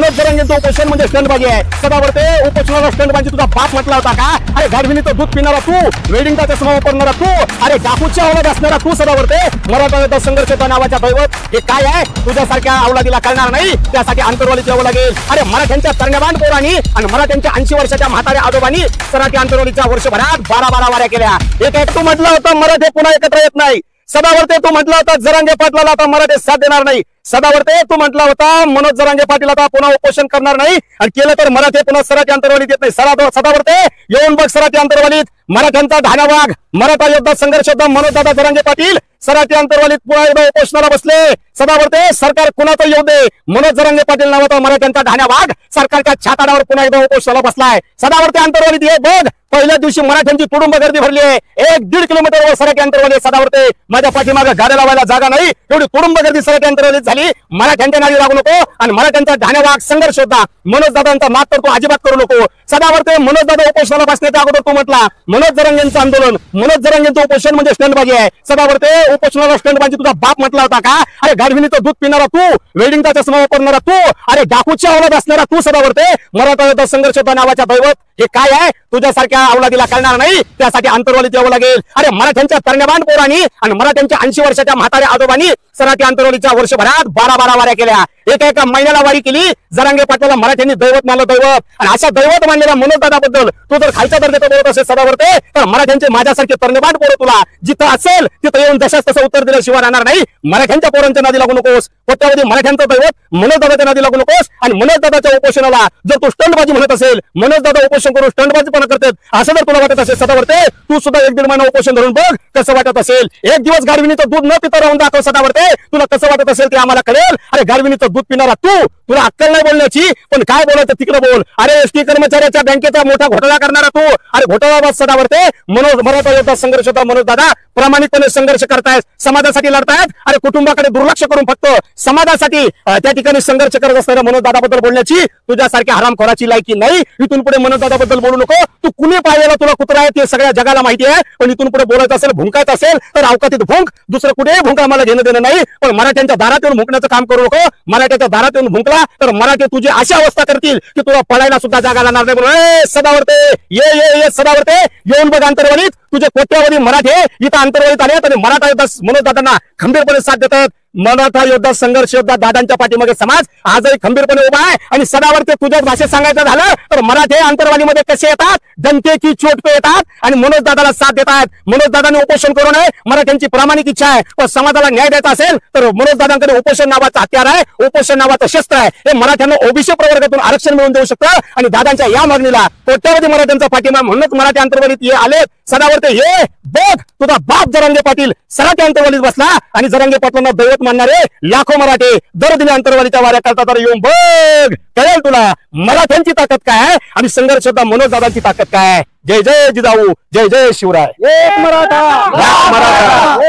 मनोज जरांगेंचं उपोषण म्हणजे स्टंटबाजी आहे. सदावर्ते उपोषणाला स्टंटबाजी तुझा बाप म्हटला होता का? अरे गाढविणीचं दूध पिणारा तू, वेडिंगचा चष्मा वापरणारा तू, अरे डाकूच्या अवलाद असणारा तू सदावर्ते. मराठा संघर्ष नावाच्या दैवत हे काय आहे तुझ्यासारख्या अवलादीला कळणार नाही. त्यासाठी आंतरवालीत यावं लागेल. अरे मराठ्यांच्या तरण्यवान पोरांनी आणि मराठ्यांच्या 80 वर्षाच्या म्हाताऱ्या आजोबांनी सराठी आंतरवालीच्या वर्षभरात 12 वाऱ्या केल्या. एक तू म्हटलं होतं मराठे पुन्हा एकत्र येत नाही. सदावर्ते तू म्हटलं होता जरांगे पाटलाला आता मराठे साथ देणार नाही. सदावर्ते तू म्हटला होता मनोज जरांगे पाटील आता पुन्हा उपोषण करणार नाही आणि केलं तर मराठे पुन्हा सराठी आंतरवालीत येत नाही. सदावर्ते येऊन बघ सराठी आंतरवालीत मराठ्यांचा ढाण्या वाघ, मराठा योद्धा संघर्ष योद्धा मनोज दादा जरांगे पाटील सराठी आंतरवालीत पुन्हा एकदा उपोषणाला बसले. सदावर्ते सरकार कुणाचं येऊ दे, मनोज जरांगे पाटील नावाचा मराठ्यांचा ढाण्या वाघ सरकारच्या छाताडावर पुन्हा एकदा उपोषणाला बसलाय. सदावर्ते आंतरवालीत ये बघ. पहिल्या दिवशी मराठ्यांची तुडुंब गर्दी भरली आहे. 1-1.5 किलोमीटरवर सराठी अंतरवाली. सदावर्ते माझ्या पाठीमागे गाड्या लावायला जागा नाही एवढी तुडुंब गर्दी सराठी अंतरवालीत झाली. मराठ्यांच्या नादी लागू नको आणि मराठ्यांचा ढाण्यावाग संघर्ष होता मनोज दादांचा नाद तर तू अजिबात करू नको. सदावर्ते मनोज दादा उपोषणाला बसण्याच्या अगोदर तू म्हटला मनोज जरांगेंचं आंदोलन, मनोज जरांगेंचं उपोषण म्हणजे स्टंटबाजी आहे. सदावर्ते उपोषणाला स्टंटबाजी तुझा बाप म्हटला होता का? अरे गाढविणीचं दूध पिणारा तू, वेडिंगचा चष्मा वापरणारा तू, अरे डाकूच्या अवलाद असणारा तू सदावर्ते. मराठा संघर्ष नावाच्या दैवत हे काय आहे तुझ्यासारख्या अवलादीला कळणार नाही. त्यासाठी आंतरवालीत यावं लागेल. अरे मराठ्यांच्या तरण्यवान पोरांनी आणि मराठ्यांच्या 80 वर्षाच्या म्हाताऱ्या आजोबांनी सराठी आंतरवालीच्या वर्षभरात 12 वाऱ्या केल्या. एका महिन्याला वारी केली. जरांगे पाटलाला मराठ्यांनी दैवत मानलं दैवत आणि अशा दैवत मानलेल्या मनोज दादाबद्दल तू जर खालच्या दर्जाचं बोलत असेल सदावर्ते तर मराठ्यांचे माझ्यासारखे तरण्यवान पोरं तुला जिथं असेल तिथं येऊन जशाच तसं उत्तर दिल्याशिवाय राहणार नाही. मराठ्यांच्या पोरांच्या नादी लागू नकोस. कोट्यावधी मराठ्यांचं दैवत मनोज दादाच्या नादी लागू नकोस. आणि मनोज दादाच्या उपोषणाला जर तू स्टंटबाजी म्हणत असेल, मनोज दादा उपोषण करून स्टंटबाजी पण करतात असं जर तुला वाटत असेल सदावर्ते तू सुद्धा 1-1.5 महिना उपोषण धरून बघ कसं वाटत असेल. एक दिवस गाढविणीचं दूध न पिता राहून दाखव सदावर्ते तुला कसं वाटत असेल ते आम्हाला कळेल. अरे गाढविणीचं दूध पिणारा तू, तुला अक्कल नाही बोलण्याची पण काय बोलायचं तिकडे बोल. अरे एसटी कर्मचाऱ्याच्या बँकेचा मोठा घोटाळा करणारा तू, अरे घोटाळाबाज सदावर्ते. मराठा योद्धा संघर्ष होता मनोज दादा प्रामाणिकपणे संघर्ष करतायत, समाजासाठी लढतायत. अरे कुटुंबाकडे दुर्लक्ष करून फक्त समाजासाठी त्या ठिकाणी संघर्ष करत असणाऱ्या मनोज दादाबद्दल बोलण्याची तुझ्यासारख्या हरामखोराची लायकी नाही. इथून पुढे मनोज दादाबद्दल बोलू नको. तू कुणी पाहिलेला तुला कुत्रा आहे ते सगळ्या जगाला माहिती आहे. पण इथून पुढे बोलायचं असेल, भुंकायचं असेल तर अवकातीत भुंक, दुसरं कुठे भुंका आम्हाला घेणं देणं नाही. पण मराठ्यांच्या दारात येऊन भुंकण्याचं काम करू नको. मराठ्याच्या दारात येऊन भुंकला तर मराठी तुझी अशा अवस्था करतील की तुला पळायला सुद्धा जागा लागणार नाही. म्हणून सदावर्ते ये सदावर्ते येऊन बघ अंतरवालीत. तुझे कोट्यावधी मराठे इथं अंतर्वालीत आले आणि मराठा योद्धा मनोज दादांना खंबीरपणे साथ देतात. मराठा योद्धा संघर्ष योद्धा दादांच्या पाठीमागे समाज आजही खंबीरपणे उभा आहे. आणि सदावर्ते तुझ्याच भाषेत सांगायचं झालं तर मराठे अंतरवालीमध्ये कसे येतात, जनते की चोट पे येतात आणि मनोज दादाला साथ देतात. मनोज दादांनी उपोषण करू नये, मराठ्यांची प्रामाणिक इच्छा आहे. पण समाजाला न्याय द्यायचा असेल तर मनोज दादांकडे उपोषण नावाचं हत्यार आहे, उपोषण नावाचं शस्त्र आहे. हे मराठ्यांना ओबीसी प्रवर्गातून आरक्षण मिळवून देऊ शकतं. आणि दादांच्या या मागणीला कोट्यावधी मराठ्यांचा पाठिंबा म्हणूनच मराठी अंतरवालीत आले. सदावर्ते ये बघ तुझा बाप जरांगे पाटील सराठी अंतरवालीत बसला आणि जरांगे पाटलांना दैवत मानणारे लाखो मराठे दर दिने अंतरवालीच्या वाऱ्या करतात. तर येऊन बघ कळेल तुला मराठ्यांची ताकद काय आणि संघर्ष होता मनोज दादांची ताकद काय. जय जय जिजाऊ, जय जय शिवराय. एक मराठा,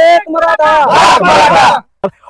एक मराठा.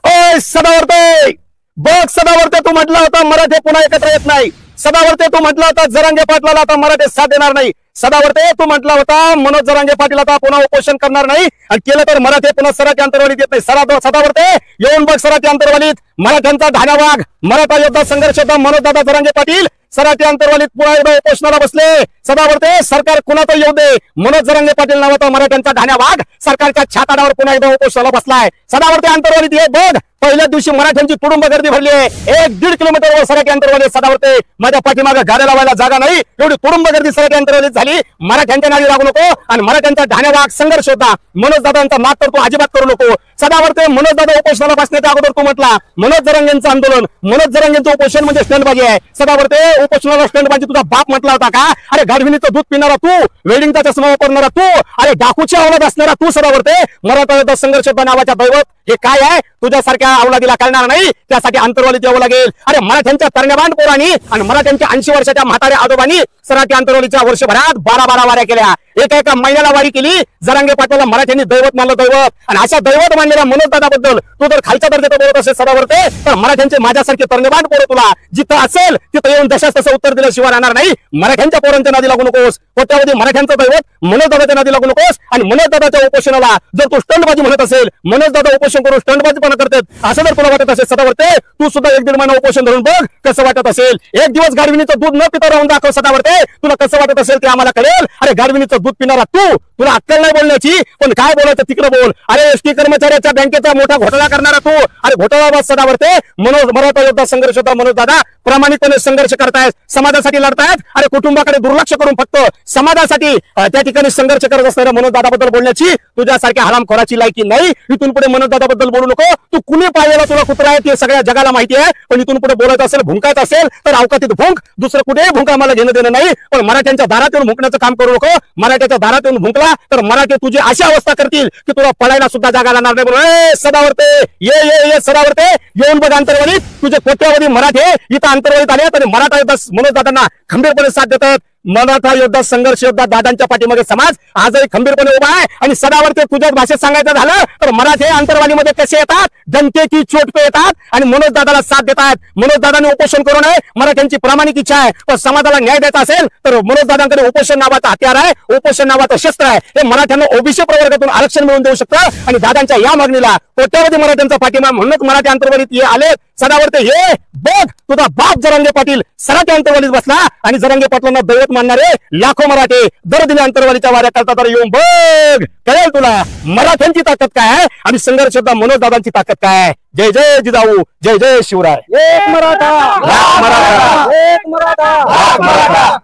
ओय सदावर्ते बघ. सदावर्ते तू म्हटला होता मराठे पुन्हा एकत्र येत नाही. सदावर्ते तू म्हटला होता जरांगे पाटलाला आता मराठे साथ देणार नाही. सदावर्ते तू म्हटला होता मनोज जरांगे पाटील आता पुन्हा उपोषण करणार नाही आणि केलं तर मराठे पुन्हा सराठी अंतरवालीत येत नाही. सदावर्ते येऊन बघ सराठी अंतरवालीत मराठ्यांचा ढाण्या वाघ, मराठा योद्धा संघर्ष होता मनोज दादा जरांगे पाटील सराठी अंतरवालीत पुन्हा एकदा उपोषणाला बसले. सदावर्ते सरकार कुणाचं येऊ दे, मनोज जरांगे पाटील नावाचा मराठ्यांचा ढाण्या वाघ सरकारच्या छाताडावर पुन्हा एकदा उपोषणाला बसलाय. सदावर्ते अंतरवालीत ये बघ. पहिल्या दिवशी मराठ्यांची तुडुंब गर्दी भरली आहे. 1-1.5 किलोमीटरवर सराठी अंतरवाली. सदावर्ते माझ्या पाठीमागे गाड्या लावायला जागा नाही एवढी तुडुंब गर्दी सराठी अंतरवालीत झाली. मराठ्यांच्या नादी लागू नको आणि मराठ्यांचा ढाण्यावाग संघर्ष होता मनोज दादांचा नाद तर तू अजिबात करू नको. सदावर्ते मनोज दादा उपोषणाला बसण्याच्या अगोदर तू म्हटला मनोज जरांगेंचं आंदोलन, मनोज जरांगेंचं उपोषण म्हणजे स्टंटबाजी आहे. सदावर्ते उपोषणाला स्टंटबाजी तुझा बाप म्हटला होता का? अरे गाढविणीचं दूध पिणारा तू, वेडिंगचा चष्मा वापरणारा तू, अरे डाकूच्या अवलाद असणारा तू सदावर्ते. मराठा संघर्ष नावाच्या दैवत हे काय आहे तुझ्यासारख्या अवलादीला कळणार नाही. त्यासाठी अंतरवालीत यावं लागेल. अरे मराठ्यांच्या तरण्यवान पोरांनी आणि मराठ्यांच्या 80 वर्षाच्या म्हाताऱ्या आजोबांनी सराठी अंतरवालीच्या वर्षभरात 12 वाऱ्या केल्या. एका महिन्याला वारी केली जरांगे पाटलाला मराठ्यांनी दैवत मानलं दैवत आणि अशा दैवत मानलेल्या मनोज दादाबद्दल तू जर खालच्या दर्जाचं बोलत असेल सदावर्ते तर मराठ्यांचे माझ्यासारखे तरणेबाण पोरं तुला जिथं असेल तिथं येऊन तशाच तसं उत्तर दिल्याशिवाय राहणार नाही। मराठ्यांच्या पोरांच्या नादी लागू नकोस, कोट्यावधी मराठ्यांचं दैवत मनोज दादाच्या नादी लागू नकोस। आणि मनोज दादाच्या उपोषणाला जर तू स्टंटबाजी म्हणत असेल, मनोज दादा उपोषण करून स्टंटबाजी पण करतात असं जर तुला वाटत असेल सदावर्ते, तू सुद्धा 1-1.5 महिना उपोषण धरून बघ कसं वाटत असेल। एक दिवस गाढविणीचं दूध न पिता राहून दाखव सदावर्ते, तुला कसं वाटत असेल ते आम्हाला कळेल। अरे गाढविणीचं दूध पिणारा तुला अक्कल नाही बोलण्याची, पण काय बोलायचं तिकडे बोल। अरे एसटी कर्मचाऱ्याच्या बँकेचा मोठा घोटाळा करणारा तू, अरे घोटाळाबाज सदावर्ते। मराठा योद्धा संघर्ष होता मनोज दादा, प्रामाणिकपणे संघर्ष करतायत, समाजासाठी लढतायत। अरे कुटुंबाकडे दुर्लक्ष करून फक्त समाजासाठी त्या ठिकाणी संघर्ष करत असणाऱ्या मनोज दादाबद्दल बोलण्याची तुझ्यासारख्या हरामखोराची लायकी नाही। इथून पुढे मनोज दादाबद्दल बोलू नको। तू कुणी पाहिलेला तुला कुत्रा आहे ते सगळ्या जगाला माहिती आहे, पण इथून पुढे बोलायचं असेल, भुंकायचं असेल तर अवकातीत भुंक, दुसरं कुठे भुंक आम्हाला घेणं देणं नाही। पण मराठ्यांच्या दारात येऊन भुंकण्याचं काम करू नको। मराठ्याच्या दारात येऊन भुंकला तर मराठी तुझी अशी अवस्था करतील की तुला पळायला सुद्धा जागा लागणार नाही। बोल सदावर्ते, ये सदावर्ते, येऊन बघ अंतर्वालीत तुझे कोट्यावधी मराठे इथं अंतर्वालीत आले आणि मराठा योद्धा मनोज दादांना खंबीरपणे साथ देतात। मराठा योद्धा संघर्ष योद्धा दादांच्या पाठीमागे समाज आजही खंबीरपणे उभा आहे। आणि सदावर्ते तुझ्याच भाषेत सांगायचं झालं तर मराठे अंतर्वालीमध्ये कसे येतात, डंकेची चोट पे येतात आणि मनोज दादाला साथ देतात। मनोज दादाने उपोषण करू नये, मराठ्यांची प्रामाणिक इच्छा आहे, पण समाजाला न्याय द्यायचा असेल तर मनोज दादांकडे उपोषण नावाचं हत्यार आहे, उपोषण नावाचं शस्त्र आहे। हे मराठ्यांना ओबीसी प्रवर्गातून आरक्षण मिळवून देऊ शकतं आणि दादांच्या या मागणीला कोट्यावधी मराठ्यांचा पाठिंबा म्हणूनच मराठी अंतर्वालीत आले। सदावर्ते हे बघ, तुझा बाप जरांगे पाटील सराटी अंतर्वालीत बसला आणि जरांगे पाटलांना दैवत मानणारे लाखो मराठे दर दिले अंतर्वालीच्या वाऱ्या करता, तर येऊन बघ कळेल तुला मराठ्यांची ताकद काय आहे आणि संघर्ष योद्धा मनोज दादांची ताकद काय आहे। जय जय जिजाऊ, जय जय शिवराय। एक मराठा, एक मराठा।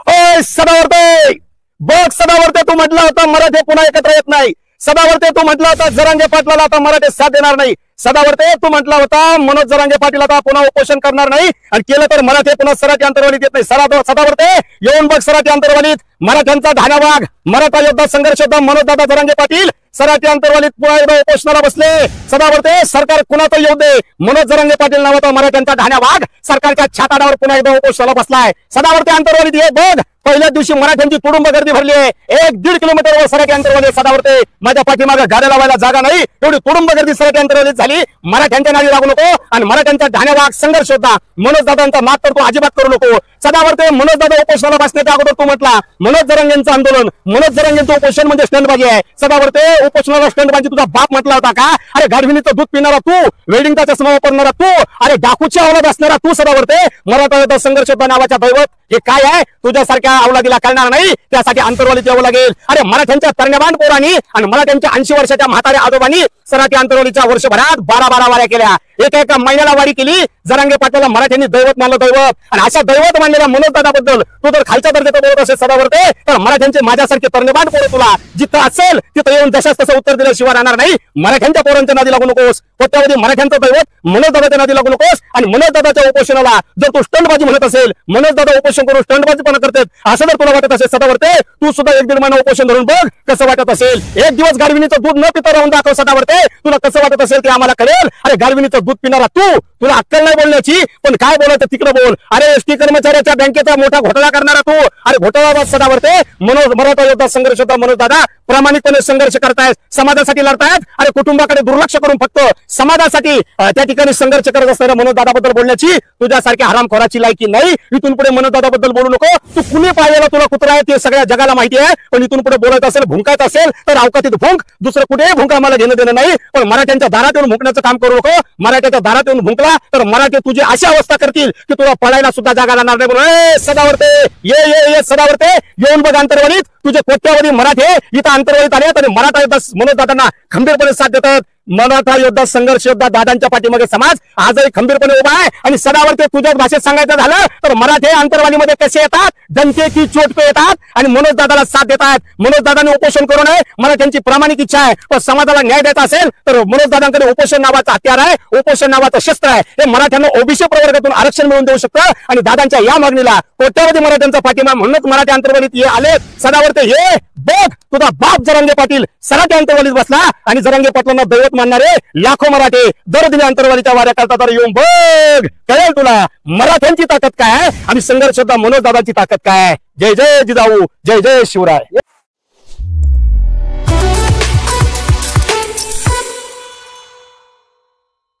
ओय सदावर्ते, बघ सदावर्ते, तू म्हटलं होता मराठे पुन्हा एकत्र येत नाही। सदावर्ते तू म्हटला होता जरांगे पाटलाला आता मराठे साथ देणार नाही। सदावर्ते तू म्हटला होता मनोज जरांगे पाटील आता पुन्हा उपोषण करणार नाही आणि केलं तर मराठे पुन्हा सराटी अंतर्वालीत येत नाही। सदावर्ते येऊन बघ सराटी अंतर्वालीत मराठ्यांचा धान्या वाघ, मराठा योद्धा संघर्ष योद्धा मनोज दादा जरांगे पाटील सराटी अंतर्वालीत पुन्हा एकदा उपोषणाला बसले। सदावर्ते सरकार कुणाचं येऊ दे, मनोज जरांगे पाटील नावाचा मराठ्यांचा धान्या वाघ सरकारच्या छाताडावर पुन्हा एकदा उपोषणाला बसलाय। सदावर्ते अंतर्वालीत ये बघ, पहिल्याच दिवशी मराठ्यांची तुडुंब गर्दी भरली आहे। 1-1.5 किलोमीटरवर सराटी अंतर्वालीत सदावर्ते, माझ्या पाठीमागे गाड्या लावायला जागा नाही, एवढी तुडुंब गर्दी सराटी अंतर्वालीत झाली। मराठ्यांच्या नादी लागू नको आणि मराठ्यांचा धान्या वाघ संघर्ष होता मनोज दादांचा नाद तर तू अजिबात करू नको। सदावर्ते मनोज दादा उपोषणाला बसण्याच्या अगोदर तू म्हटला मनोज जरांगेंचं आंदोलन, मनोज जरांगेंचं उपोषण म्हणजे स्टंटबाजी आहे। सदावर्ते उपोषणाला स्टंटबाजी तुझा बाप म्हटला होता का? अरे गाढविणीचं दूध पिणारा तू, वेल्डिंगचा चष्मा वापरणारा तू, अरे डाकूच्या अवलाद असणारा तू सदावर्ते। मराठा योद्धा संघर्ष योद्धा नावाचा दैवत हे काय आहे तुझ्यासारख्या अवलादीला कळणार नाही, त्यासाठी अंतर्वालीत यावं लागेल। अरे मराठ्यांच्या तरणेबाण पोरांनी आणि मराठ्यांच्या 80 वर्षाच्या म्हाताऱ्या आजोबांनी सराटी अंतर्वालीच्या वर्षभरात 12-12 वाऱ्या केल्या, एका महिन्याला वारी केली जरांगे पाटलाला मराठ्यांनी दैवत मानलं दैवत आणि अशा दैवत मानलेल्या मनोज दादाबद्दल तू जर खालच्या दर्जाचं बोलत असेल सदावर्ते तर मराठ्यांचे माझ्यासारखे तरणेबाण पोरं तुला जिथं असेल तिथं येऊन तशाच तसं उत्तर दिल्याशिवाय राहणार नाही। मराठ्यांच्या पोरांच्या नादी लागू नकोस, कोट्यावधी मराठ्यांचं दैवत मनोज दादाच्या नादी लागू नकोस आणि मनोज दादाच्या उपोषणाला जर तू स्टंटबाजी म्हणत असेल, मनोज दादा उपोषण करून स्टंटबाजी पण करतात असं जर तुला वाटत असेल सदावर्ते, तू सुद्धा 1-1.5 महिना उपोषण धरून बघ कसं वाटत असेल। एक दिवस गाढविणीचं दूध न पिता राहून दाखव सदावर्ते, तुला कसं वाटत असेल ते आम्हाला कळेल। अरे गाढविणीचं दूध पिणारा तुला अक्कल नाही बोलण्याची, पण काय बोलायचं तिकडे बोल। अरे एसटी कर्मचाऱ्याच्या बँकेचा मोठा घोटाळा करणारा तू, अरे घोटाळाबाज सदावर्ते। मराठा योद्धा संघर्ष होता मनोज दादा, प्रामाणिकपणे संघर्ष करतायत, समाजासाठी लढतायत। अरे कुटुंबाकडे दुर्लक्ष करून फक्त समाजासाठी त्या ठिकाणी संघर्ष करत असणाऱ्या मनोज दादाबद्दल बोलण्याची तुझ्यासारख्या हरामखोराची लायकी नाही। इथून पुढे मनोज दादाबद्दल बोलू नको। तू कुणी पाहिलेला तुला कुत्रा आहे ते सगळ्या जगाला माहिती आहे, पण इथून पुढे बोलायचं असेल, भुंकायचं असेल तर अवकातीत भुंक, दुसरं कुठे भुंक आम्हाला घेणं देणं नाही। पण मराठ्यांच्या दारात येऊन भुंकण्याचं काम करू नको। मराठ्याच्या दारात येऊन भुंकला तर मराठी तुझी अशी अवस्था करतील की तुला पळायला सुद्धा जागा लागणार नाही। बोल सदावर्ते, ये सदावर्ते, येऊन बघ अंतर्वालीत तुझे कोट्यावधी मराठे इथं अंतर्वालीत आले आणि मराठा योद्धा मनोज दादांना खंबीरपणे साथ देतात। मराठा योद्धा संघर्ष योद्धा दादांच्या पाठीमागे समाज आजही खंबीरपणे उभा आहे आणि सदावर्ते तुझ्याच भाषेत सांगायचं झालं तर मराठे अंतर्वालीमध्ये कसे येतात, डंकेची चोट पे येतात आणि मनोज दादाला साथ देतात। मनोज दादाने उपोषण करू नये, मराठ्यांची प्रामाणिक इच्छा आहे, पण समाजाला न्याय द्यायचा असेल तर मनोज दादांकडे उपोषण नावाचं हत्यार आहे, उपोषण नावाचं शस्त्र आहे। हे मराठ्यांना ओबीसी प्रवर्गातून आरक्षण मिळवून देऊ शकतं आणि दादांच्या या मागणीला कोट्यावधी मराठ्यांचा पाठिंबा म्हणूनच मराठी अंतर्वालीत आले। सदावर्ते हे बघ, तुझा बाप जरांगे पाटील सराटी अंतर्वालीत बसला आणि जरांगे पाटलांना दैवत मानणारे लाखो मराठे दर दिले अंतर्वालीच्या वाऱ्या करता, तर येऊन बघ कळेल तुला मराठ्यांची ताकद काय आहे आणि संघर्ष मनोज दादाची ताकद काय आहे। जय जय जिजाऊ, जय जय शिवराय।